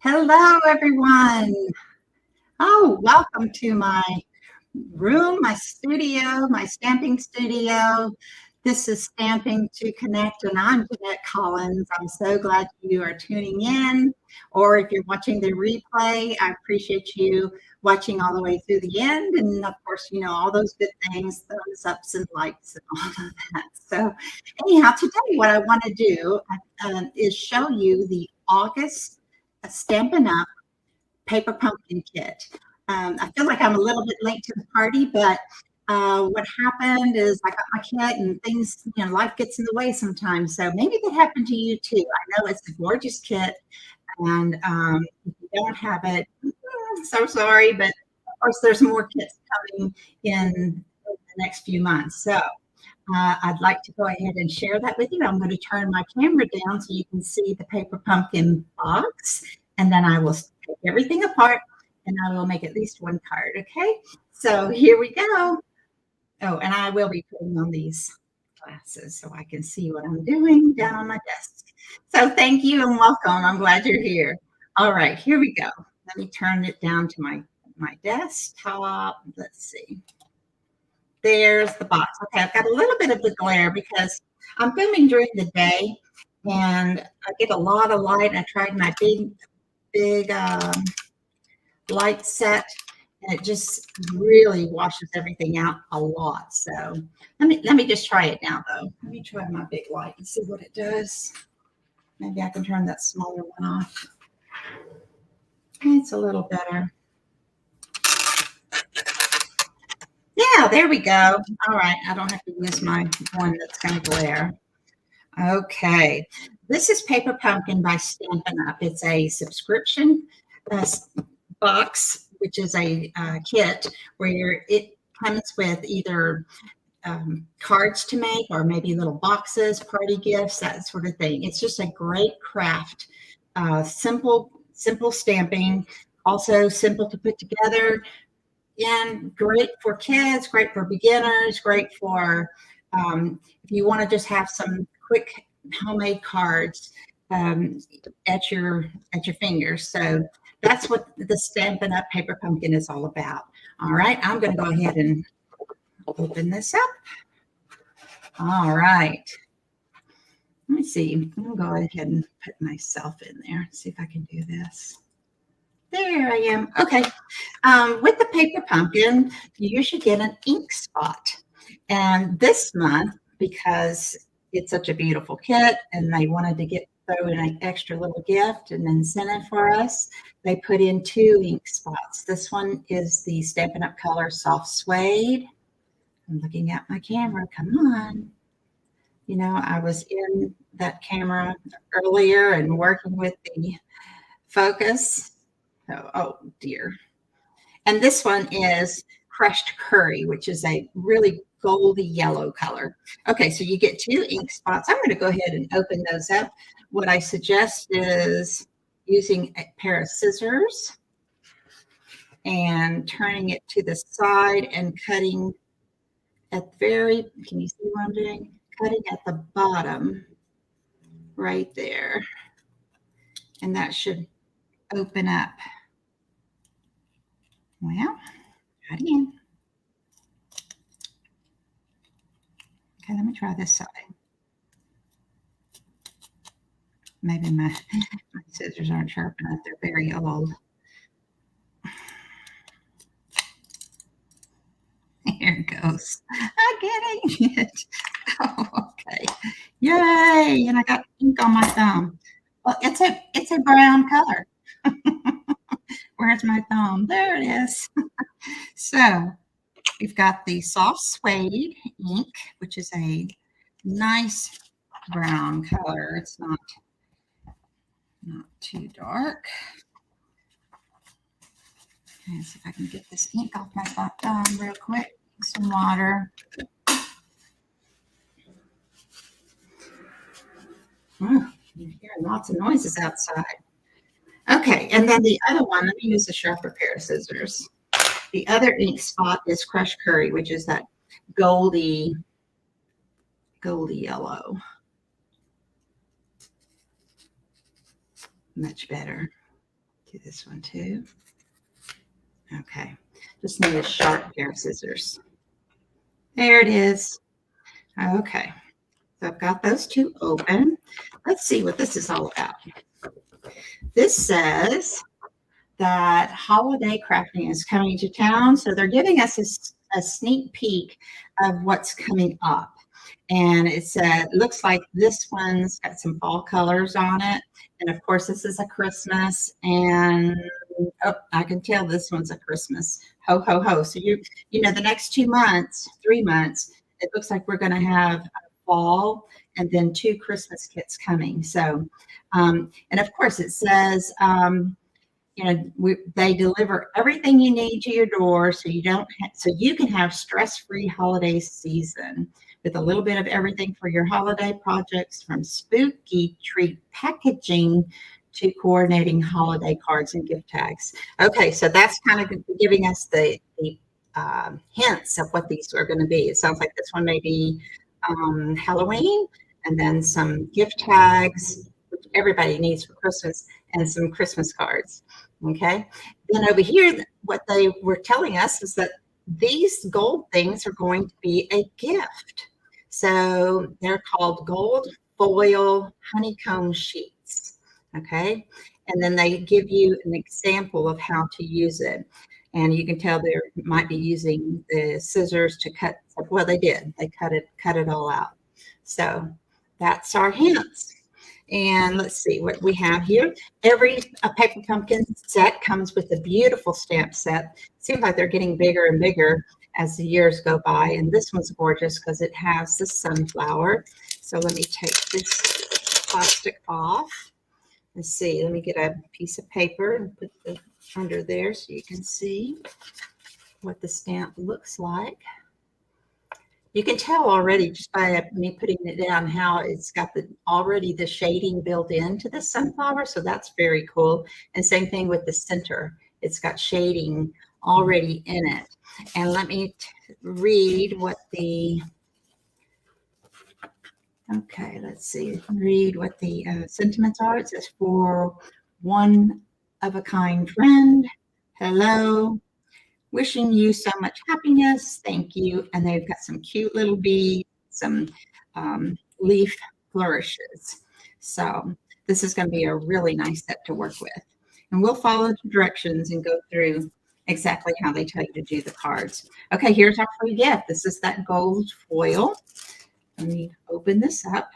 Hello, everyone. Oh, welcome to my room, my studio, my stamping studio. This is Stamping to Connect, and I'm Jeanette Collins. I'm so glad you are tuning in, or if you're watching the replay, I appreciate you watching all the way through the end. And of course, all those good things, thumbs ups and likes and all of that. So anyhow, today what I want to do is show you the August Stampin' Up! Paper pumpkin kit. I feel like I'm a little bit late to the party, but what happened is I got my kit and things, life gets in the way sometimes. So maybe that happened to you too. I know it's a gorgeous kit, and if you don't have it, so sorry, but of course there's more kits coming in the next few months. So I'd like to go ahead and share that with you. I'm going to turn my camera down so you can see the paper pumpkin box, and then I will take everything apart and I will make at least one card. Okay, so here we go. Oh, and I will be putting on these glasses so I can see what I'm doing down on my desk. So thank you and welcome. I'm glad you're here. All right, here we go. Let me turn it down to my desktop. Let's see. There's the box. Okay, I've got a little bit of the glare because I'm filming during the day and I get a lot of light. I tried my big light set, and it just really washes everything out a lot. So let me just try it now though. Let me try my big light and see what it does. Maybe I can turn that smaller one off. It's a little better. Yeah, there we go. All right, I don't have to use my one that's going to glare. Okay, this is Paper Pumpkin by Stampin' Up! It's a subscription box, which is a kit where it comes with either cards to make or maybe little boxes, party gifts, that sort of thing. It's just a great craft, simple stamping, also simple to put together. And great for kids, great for beginners, great for if you want to just have some quick homemade cards at your fingers. So that's what the Stampin' Up! Paper Pumpkin is all about. All right, I'm going to go ahead and open this up. All right. Let me see. I'm going to go ahead and put myself in there. See if I can do this. There I am. Okay. With the Paper Pumpkin, you should get an ink spot. And this month, because it's such a beautiful kit and they wanted to throw in an extra little gift and incentive for us, they put in 2 ink spots. This one is the Stampin' Up! Color Soft Suede. I'm looking at my camera. Come on. I was in that camera earlier and working with the focus. Oh dear. And this one is Crushed Curry, which is a really goldy yellow color. Okay, so you get 2 ink spots. I'm going to go ahead and open those up. What I suggest is using a pair of scissors and turning it to the side and cutting at can you see what I'm doing? Cutting at the bottom right there. And that should open up. Well, try it again. Okay, let me try this side. Maybe my scissors aren't sharp enough. They're very old. Here it goes. I'm getting it. Oh, okay. Yay! And I got ink on my thumb. Well, it's a brown color. Where's my thumb? There it is. So we've got the soft suede ink, which is a nice brown color. It's not too dark. Okay, see if I can get this ink off my thumb real quick. Some water. Oh, you're hearing lots of noises outside. Okay, and then the other one, let me use a sharper pair of scissors. The other ink spot is Crushed Curry, which is that goldy yellow. Much better. do this one too. Okay, just need a sharp pair of scissors. There it is. Okay, so I've got those two open. Let's see what this is all about. This says that holiday crafting is coming to town. So they're giving us a sneak peek of what's coming up. And it said, looks like this one's got some fall colors on it. And of course, this is a Christmas. And oh, I can tell this one's a Christmas. Ho, ho, ho. So you know, the next 2 months, 3 months, it looks like we're going to have a fall and then 2 Christmas kits coming. So, and of course it says, you know, they deliver everything you need to your door, so you can have stress-free holiday season with a little bit of everything for your holiday projects, from spooky treat packaging to coordinating holiday cards and gift tags. Okay, so that's kind of giving us the hints of what these are going to be. It sounds like this one may be Halloween, and then some gift tags, which everybody needs for Christmas, and some Christmas cards. Okay, then over here, what they were telling us is that these gold things are going to be a gift. So they're called gold foil honeycomb sheets. Okay, and then they give you an example of how to use it. And you can tell they might be using the scissors to cut. Well, they did. They cut it all out. So that's our hints. And let's see what we have here. Every paper pumpkin set comes with a beautiful stamp set. Seems like they're getting bigger and bigger as the years go by. And this one's gorgeous because it has the sunflower. So let me take this plastic off. Let's see. Let me get a piece of paper and put it under there so you can see what the stamp looks like. You can tell already just by me putting it down how it's got already the shading built into the sunflower. So that's very cool. And same thing with the center. It's got shading already in it. And let me read what the, okay, let's see, read what the sentiments are. It says, for one of a kind friend, hello. Wishing you so much happiness. Thank you. And they've got some cute little beads, some leaf flourishes. So this is going to be a really nice set to work with. And we'll follow the directions and go through exactly how they tell you to do the cards. Okay, here's our free gift. This is that gold foil. Let me open this up.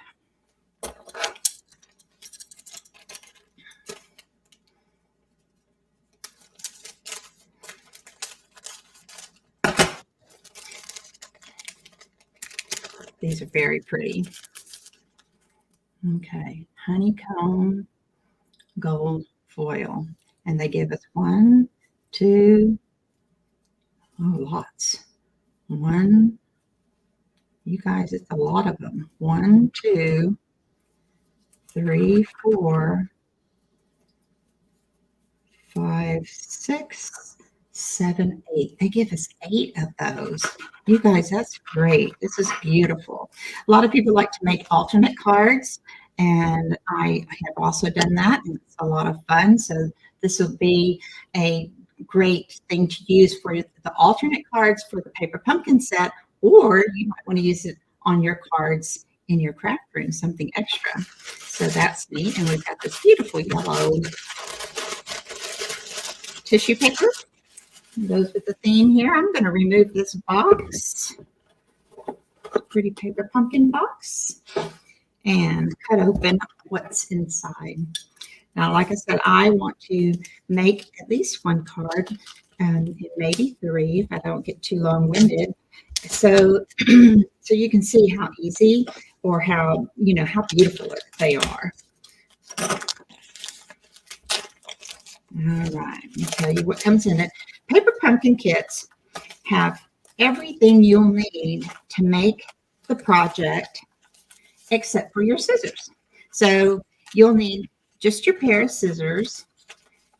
These are very pretty. Okay, honeycomb gold foil. And they give us 1, 2, oh, lots. 1, you guys, it's a lot of them. 1, 2, 3, 4, 5, 6, 7, 8. They give us 8 of those. You guys, that's great. This is beautiful. A lot of people like to make alternate cards, and I have also done that, and it's a lot of fun. So this will be a great thing to use for the alternate cards for the paper pumpkin set, or you might want to use it on your cards in your craft room, something extra. So that's neat. And we've got this beautiful yellow tissue paper. It goes with the theme here. I'm going to remove this box, pretty paper pumpkin box, and cut open what's inside. Now, like I said, I want to make at least 1 card, and maybe 3 if I don't get too long-winded. So, so you can see how easy or how, you know, how beautiful they are. All right, let me tell you what comes in it. Paper pumpkin kits have everything you'll need to make the project except for your scissors. So you'll need just your pair of scissors,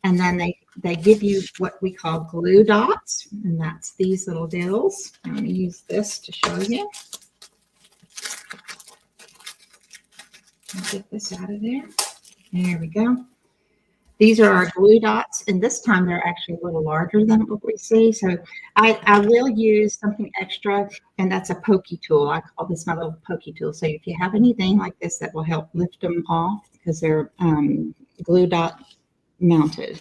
and then they give you what we call glue dots, and that's these little deals. Let me use this to show you. Get this out of there. There we go. These are our glue dots, and this time they're actually a little larger than what we see. So I will use something extra, and that's a pokey tool. I call this my little pokey tool. So if you have anything like this that will help lift them off, because they're glue dot mounted.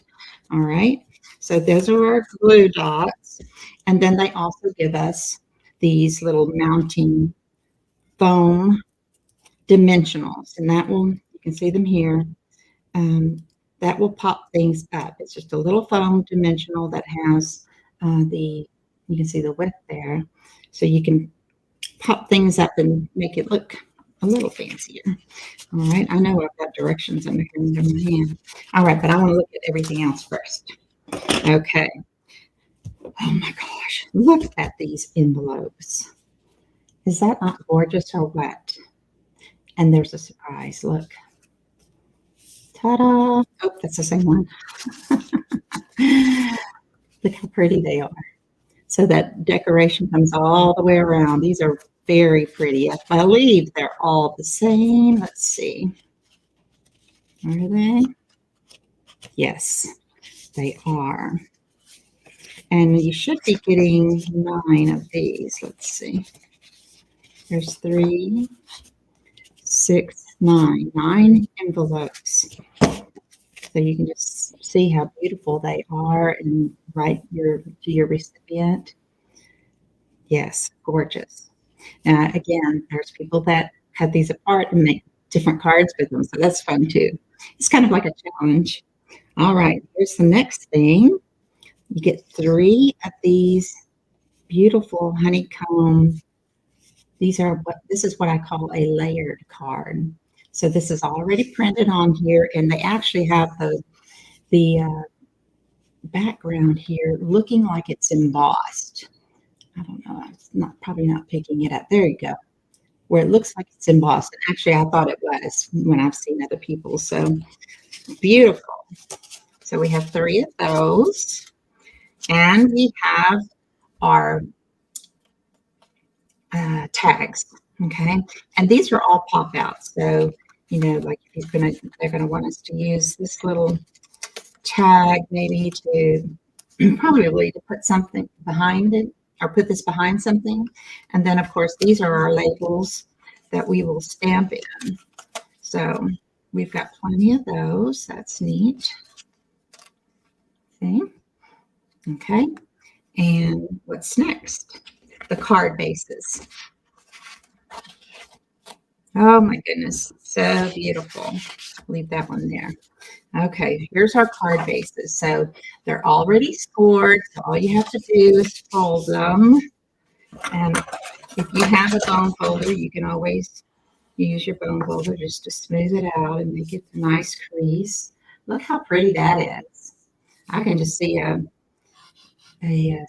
All right. So those are our glue dots. And then they also give us these little mounting foam dimensionals. And that will, you can see them here. That will pop things up. It's just a little foam dimensional that has you can see the width there. So you can pop things up and make it look a little fancier. All right, I know I've got directions under here under my hand. All right, but I want to look at everything else first. Okay. Oh my gosh, look at these envelopes. Is that not gorgeous or what? And there's a surprise, look. Ta-da! Oh, that's the same one. Look how pretty they are. So that decoration comes all the way around. These are very pretty. I believe they're all the same. Let's see. Are they? Yes, they are. And you should be getting 9 of these. Let's see. There's 3, 6, 9. 9 envelopes. So you can just see how beautiful they are and write to your recipient. Yes, gorgeous. Now, again, there's people that cut these apart and make different cards with them. So that's fun too. It's kind of like a challenge. All right, here's the next thing. You get 3 of these beautiful honeycomb. This is what I call a layered card. So this is already printed on here, and they actually have the background here looking like it's embossed. I don't know. I'm probably not picking it up. There you go. Where it looks like it's embossed. And actually, I thought it was when I've seen other people. So beautiful. So we have 3 of those. And we have our tags. Okay. And these are all pop outs. So, you know, like if they're going to want us to use this little tag maybe to probably to put something behind it or put this behind something. And then, of course, these are our labels that we will stamp in. So we've got plenty of those. That's neat. See? Okay. And what's next? The card bases. Oh my goodness, so beautiful. Leave that one there. Okay, here's our card bases. So they're already scored. So all you have to do is fold them. And if you have a bone folder, you can always use your bone folder just to smooth it out and make it a nice crease. Look how pretty that is. I can just see a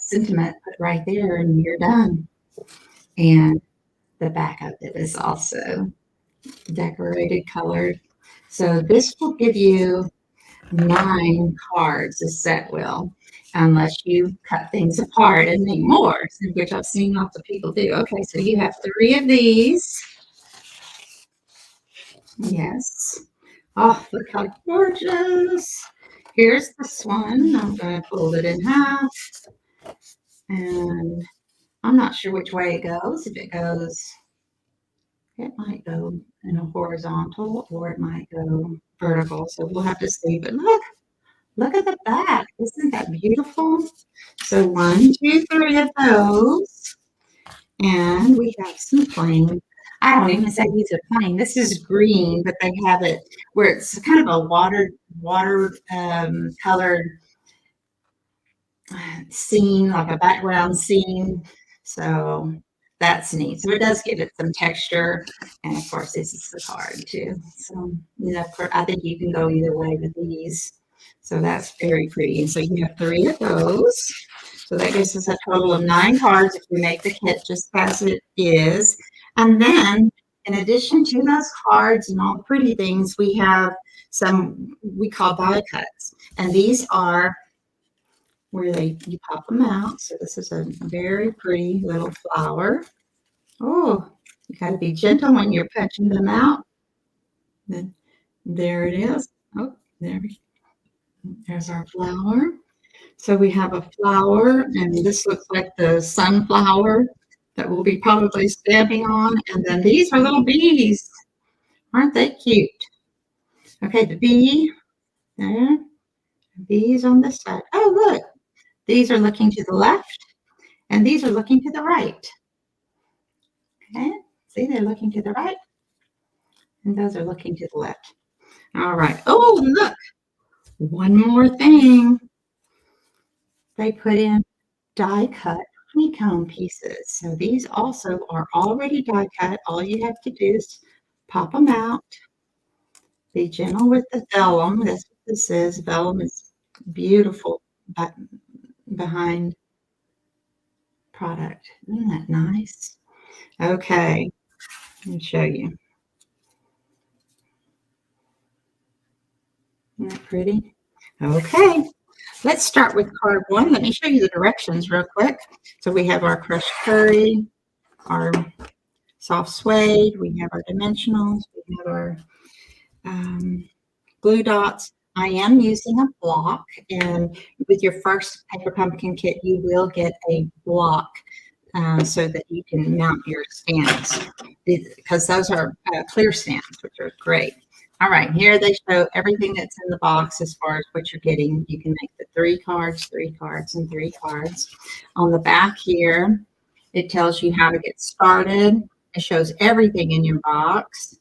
sentiment put right there and you're done. And the back of it is also decorated, colored. So this will give you 9 cards, a set will, unless you cut things apart and make more, which I've seen lots of people do. Okay, so you have 3 of these. Yes. Oh, look how gorgeous. Here's this one. I'm going to fold it in half. And I'm not sure which way it goes. If it goes, it might go in a horizontal or it might go vertical. So we'll have to see. But look at the back. Isn't that beautiful? So 1, 2, 3 of those. And we have some plain. I don't even say these are plain. This is green, but they have it where it's kind of a water colored scene, like a background scene. So that's neat. So it does give it some texture. And of course, this is the card too. So, you know, I think you can go either way with these. So that's very pretty. And so you have 3 of those. So that gives us a total of 9 cards if we make the kit just as it is. And then in addition to those cards and all the pretty things, we have some we call die cuts. And these are where you pop them out. So this is a very pretty little flower. Oh, you got to be gentle when you're punching them out. Then there it is. Oh, there we go. There's our flower. So we have a flower, and this looks like the sunflower that we'll be probably stamping on. And then these are little bees. Aren't they cute? Okay, the bee there. Bees on this side. Oh, look. These are looking to the left, and these are looking to the right. Okay, see, they're looking to the right, and those are looking to the left. All right. Oh, look. One more thing. They put in die-cut honeycomb pieces. So these also are already die-cut. All you have to do is pop them out. Be gentle with the vellum. That's what this is. Vellum is beautiful behind product. Isn't that nice? Okay, let me show you. Isn't that pretty? Okay, let's start with card 1. Let me show you the directions real quick. So we have our crushed curry, our soft suede, we have our dimensionals, we have our glue dots. I am using a block, and with your first paper pumpkin kit, you will get a block so that you can mount your stamps, because those are clear stamps, which are great. All right, here they show everything that's in the box as far as what you're getting. You can make the 3 cards, 3 cards, and 3 cards. On the back here, it tells you how to get started. It shows everything in your box.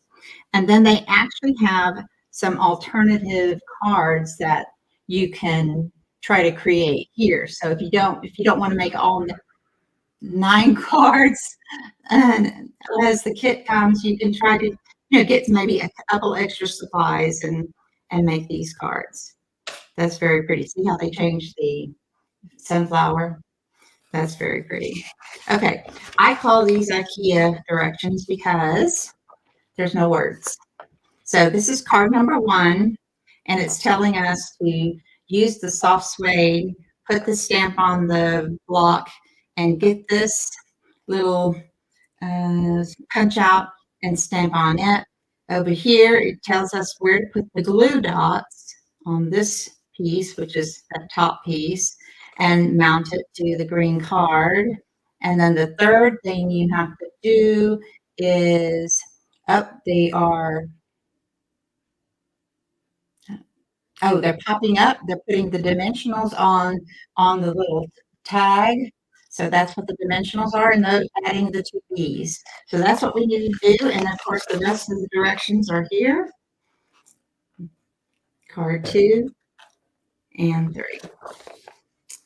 And then they actually have some alternative cards that you can try to create here. So if you don't want to make all 9 cards, and as the kit comes, you can try to get maybe a couple extra supplies and make these cards. That's very pretty. See how they changed the sunflower? That's very pretty. Okay, I call these IKEA directions because there's no words. So this is card number 1, and it's telling us to use the soft suede, put the stamp on the block, and get this little punch out and stamp on it. Over here, it tells us where to put the glue dots on this piece, which is that top piece, and mount it to the green card. And then the third thing you have to do is, they're popping up. They're putting the dimensionals on the little tag. So that's what the dimensionals are, and they're adding the 2 B's. So that's what we need to do. And of course, the rest of the directions are here. Card 2 and 3.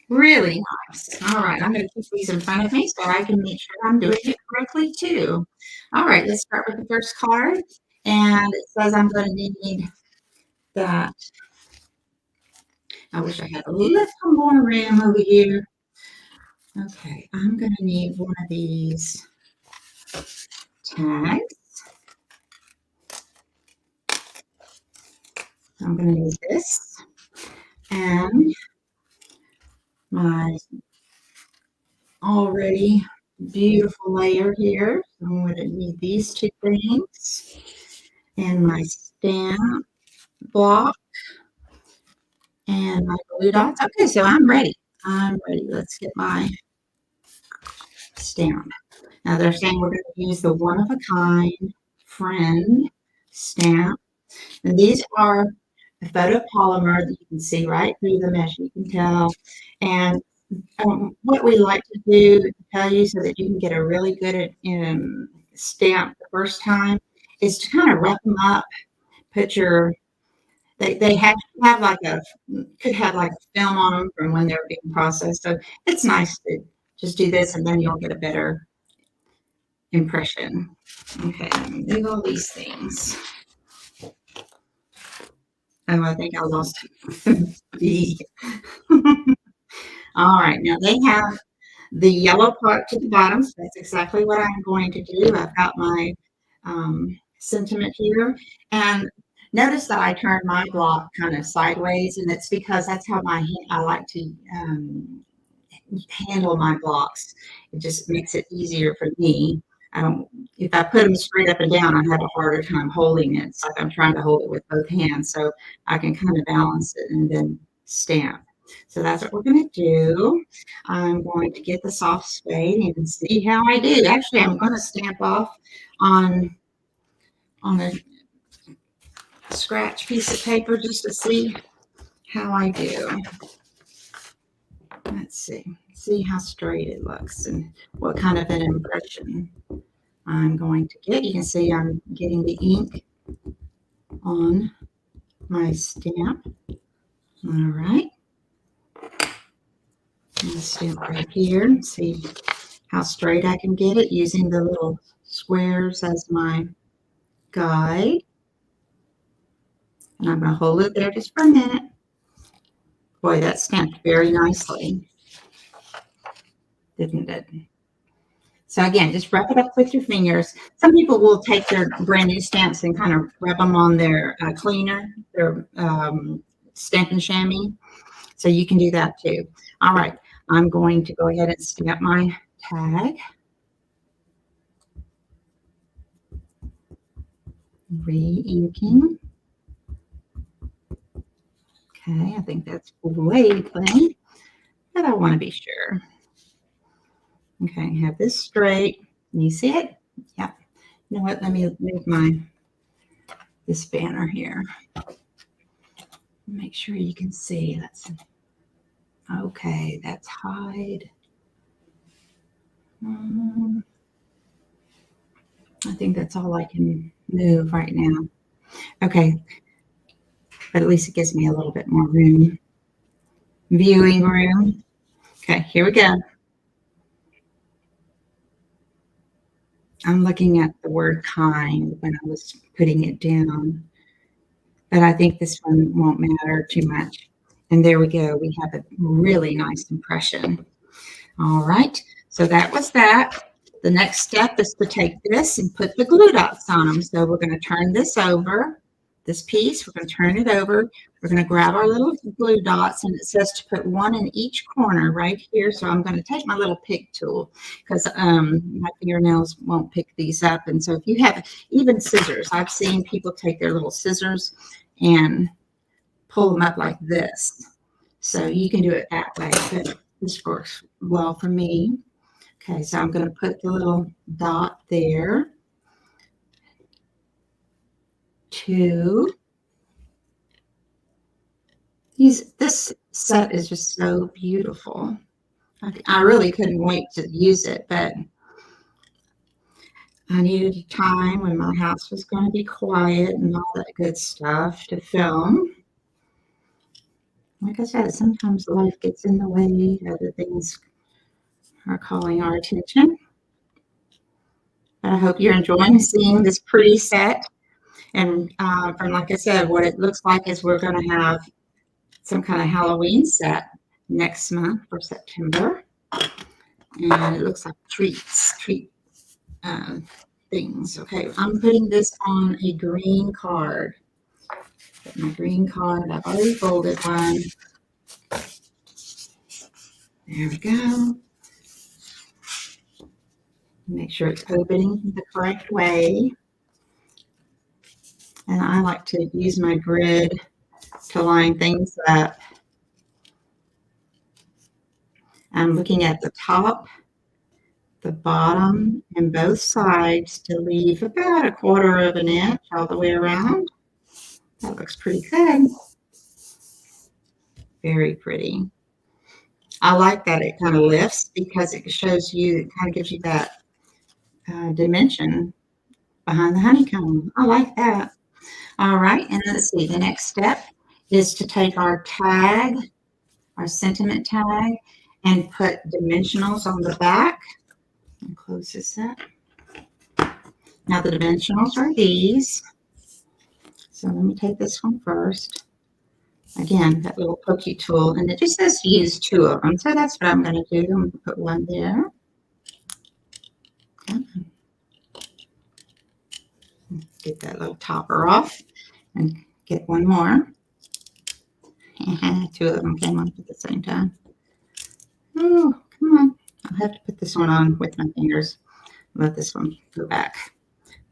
Really nice. All right, I'm going to keep these in front of me so I can make sure I'm doing it correctly too. All right, let's start with the first card. And it says I'm going to need that. I wish I had a little more room over here. Okay, I'm going to need one of these tags. I'm going to need this and my already beautiful layer here. So I'm going to need these 2 things and my stamp block and my glue dots. Okay, so I'm ready. Let's get my stamp. Now they're saying we're going to use the one-of-a-kind friend stamp. And these are the photopolymer that you can see right through them, as you can tell. And what we like to do to tell you so that you can get a really good stamp the first time is to kind of wrap them up, put your they could have like a film on them from when they were being processed. So it's nice to just do this, and then you'll get a better impression. Okay, let me move all these things. Oh, I think I lost B. All right, now they have the yellow part to the bottom, so that's exactly what I'm going to do. I've got my sentiment here, and notice that I turned my block kind of sideways, and it's because that's how I like to handle my blocks. It just makes it easier for me. if I put them straight up and down, I have a harder time holding it. It's like I'm trying to hold it with both hands, so I can kind of balance it and then stamp. So that's what we're going to do. I'm going to get the soft spade and see how I do. Actually, I'm going to stamp off on a scratch piece of paper just to see how I do. Let's see how straight it looks and what kind of an impression I'm going to get. You can see I'm getting the ink on my stamp. All right. I'm going to stamp right here and see how straight I can get it using the little squares as my guide. And I'm going to hold it there just for a minute. Boy, that stamped very nicely, didn't it? So again, just rub it up with your fingers. Some people will take their brand new stamps and kind of rub them on their cleaner, their Stampin' Chamois. So you can do that too. All right, I'm going to go ahead and stamp my tag. Re-inking. Okay, I think that's way plenty, but I want to be sure. Okay, have this straight. Can you see it? Yeah. You know what? Let me move this banner here. Make sure you can see. That's okay. That's hide. I think that's all I can move right now. Okay, but at least it gives me a little bit more room. Viewing room. Okay, here we go. I'm looking at the word kind when I was putting it down, but I think this one won't matter too much. And there we go. We have a really nice impression. All right, so that was that. The next step is to take this and put the glue dots on them. So we're going to turn this over, this piece. We're going to turn it over. We're going to grab our little glue dots, and it says to put one in each corner right here. So I'm going to take my little pick tool because my fingernails won't pick these up. And so if you have even scissors, I've seen people take their little scissors and pull them up like this. So you can do it that way, but this works well for me. Okay, so I'm going to put the little dot there. 2. This set is just so beautiful. I really couldn't wait to use it, but I needed a time when my house was going to be quiet and all that good stuff to film. Like I said, sometimes life gets in the way, other things are calling our attention. But I hope you're enjoying seeing this pretty set. And from, like I said, what it looks like is we're going to have some kind of Halloween set next month for September. And it looks like treat things. Okay, I'm putting this on a green card. Put my green card. I've already folded one. There we go. Make sure it's opening the correct way. And I like to use my grid to line things up. I'm looking at the top, the bottom, and both sides to leave about 1/4 of an inch all the way around. That looks pretty good. Very pretty. I like that it kind of lifts because it shows you, it kind of gives you that dimension behind the honeycomb. I like that. All right, and let's see, the next step is to take our tag, our sentiment tag, and put dimensionals on the back. And close this up. Now the dimensionals are these. So let me take this one first. Again, that little pokey tool, and it just says to use 2 of them. So that's what I'm going to do. I'm going to put one there. Okay. Get that little topper off and get one more. 2 of them came up at the same time. Oh, come on. I'll have to put this one on with my fingers. Let this one go back.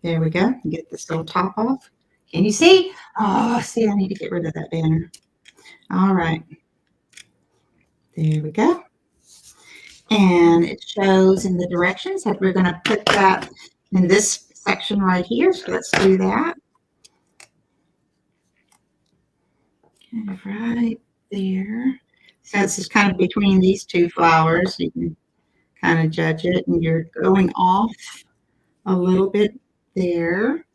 There we go. Get this little top off. Can you see? Oh, see, I need to get rid of that banner. All right. There we go. And it shows in the directions that we're going to put that in this section right here. So let's do that. Okay, right there. So it's just kind of between these two flowers. You can kind of judge it, and you're going off a little bit there.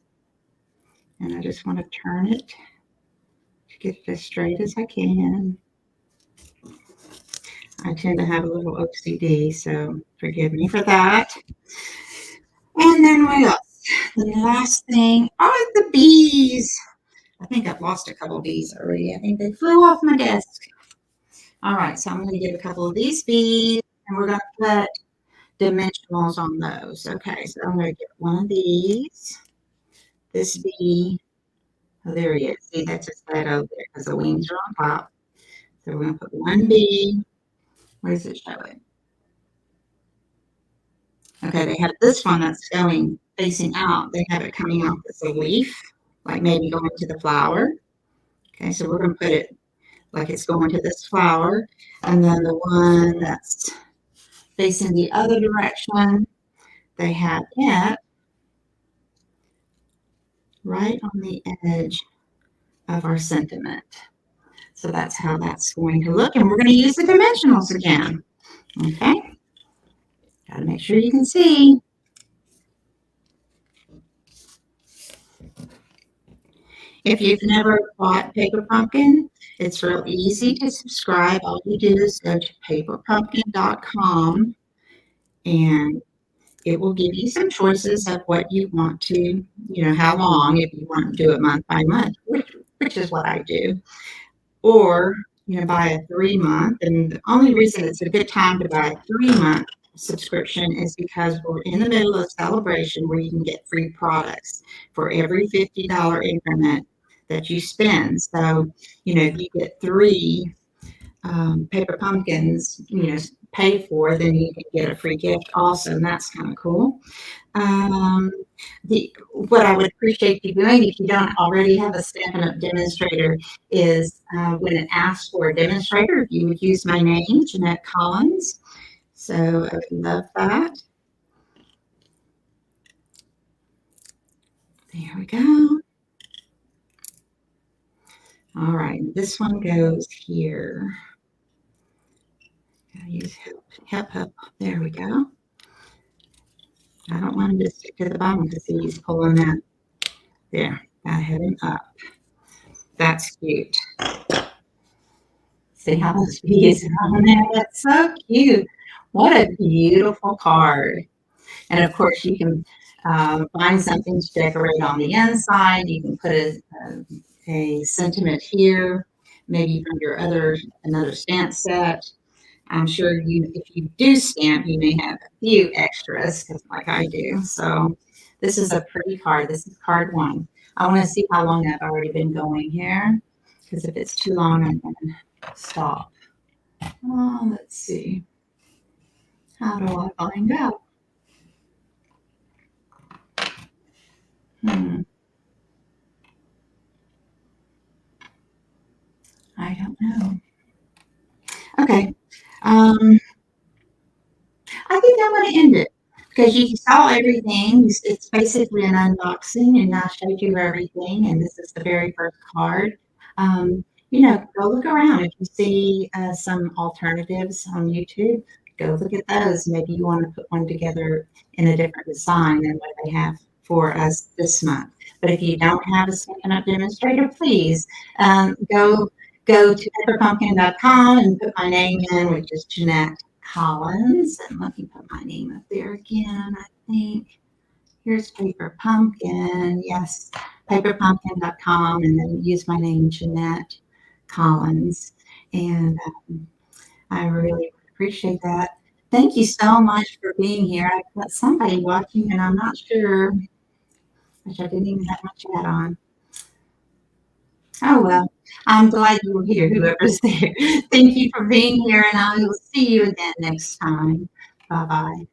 And I just want to turn it to get it as straight as I can. I tend to have a little OCD, so forgive me for that. And then what else? The last thing are the bees. I think I've lost a couple of bees already. I think they flew off my desk. All right, so I'm going to get a couple of these bees, and we're going to put dimensionals on those. Okay, so I'm going to get one of these. This bee, oh, there he is. See, that's just right over there because the wings are on top. So we're going to put one bee. Where does it show it? Okay, they have this one that's going facing out. They have it coming out as a leaf, like maybe going to the flower. Okay, so we're going to put it like it's going to this flower. And then the one that's facing the other direction, they have it right on the edge of our sentiment. So that's how that's going to look. And we're going to use the dimensionals again. Okay. Got to make sure you can see. If you've never bought Paper Pumpkin, it's real easy to subscribe. All you do is go to paperpumpkin.com, and it will give you some choices of what you want to, how long, if you want to do it month by month, which is what I do. Or, buy a 3-month. And the only reason it's a good time to buy a 3-month subscription is because we're in the middle of a celebration where you can get free products for every $50 increment that you spend. So, if you get 3 paper pumpkins, pay for, then you can get a free gift also, and that's kind of cool. What I would appreciate you doing, if you don't already have a Stampin' Up! Demonstrator, is when it asks for a demonstrator, if you would use my name, Jeanette Collins. So I would love that. There we go. All right, this one goes here. Gotta use help. There we go. I don't want him to stick to the bottom because he's pulling that. There, I had him up. That's cute. See how those bees are on there? That's so cute. What a beautiful card. And of course, you can find something to decorate on the inside. You can put a sentiment here, maybe from your another stamp set. I'm sure if you do stamp, you may have a few extras, like I do. So this is a pretty card. This is card 1. I want to see how long I've already been going here, because if it's too long, I'm going to stop. Let's see. How do I find out? I don't know. Okay. I think I'm going to end it because you saw everything. It's basically an unboxing, and I showed you everything. And this is the very first card. Go look around. If you see some alternatives on YouTube, go look at those. Maybe you want to put one together in a different design than what they have for us this month. But if you don't have a Stampin' Up! Demonstrator, please go to paperpumpkin.com and put my name in, which is Jeanette Collins. And let me put my name up there again, I think. Here's Paper Pumpkin. Yes, paperpumpkin.com, and then use my name, Jeanette Collins. And I really appreciate that. Thank you so much for being here. I've got somebody watching, and I'm not sure, which I didn't even have my chat on. Oh, well, I'm glad you were here, whoever's there. Thank you for being here, and I will see you again next time. Bye-bye.